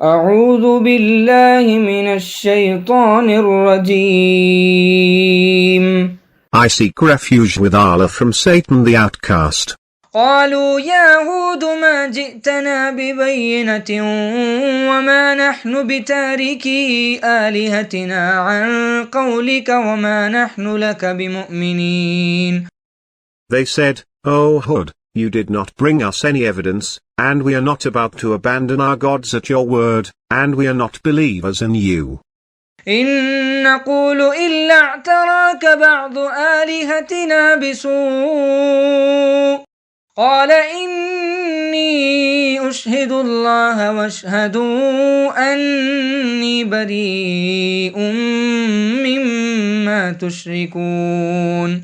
أعوذ بالله من الشيطان الرجيم. I seek refuge with Allah from Satan the outcast. قالوا يا هود ما جئتنا ببينة وما نحن بتاركي آلهتنا عن قولك وما نحن لك بمؤمنين. They said, O Hud, you did not bring us any evidence, and we are not about to abandon our gods at your word, and we are not believers in you. إن نقول إلا اعتراك بعض آلهتنا بسوء قال إني أشهد الله واشهدوا أني بريء مما تشركون.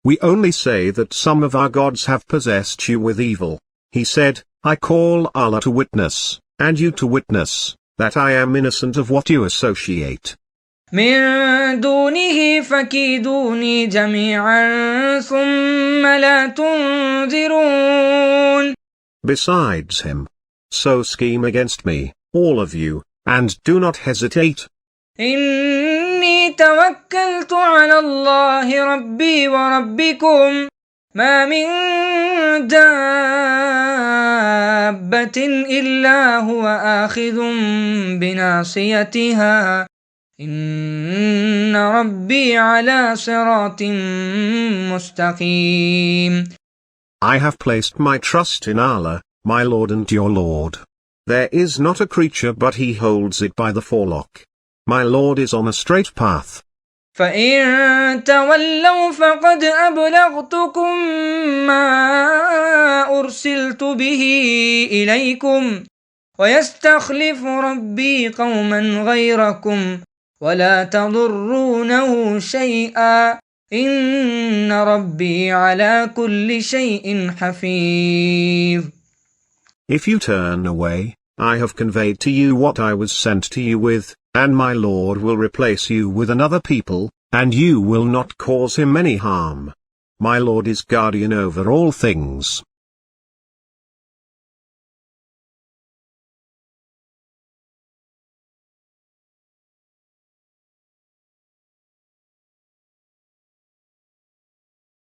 We only say that some of our gods have possessed you with evil. He said, I call Allah to witness, and you to witness, that I am innocent of what you associate. من دونه فكيدوني جميعا ثم لا تنظرون. Besides him. So scheme against me, all of you, and do not hesitate. إني توكلت على الله ربي وربكم ما من دابة إلا هو آخذ بناصيتها إن ربي على صراط مستقيم. I have placed my trust in Allah, my Lord and your Lord. There is not a creature but he holds it by the forelock. My Lord is on a straight path. فإن تولوا فقد أبلغتكم ما أرسلت به إليكم ويستخلف ربي قوما غيركم ولا تضرونه شيئا إن ربي على كل شيء حفيظ. If you turn away, I have conveyed to you what I was sent to you with, and my Lord will replace you with another people, and you will not cause him any harm. My Lord is guardian over all things.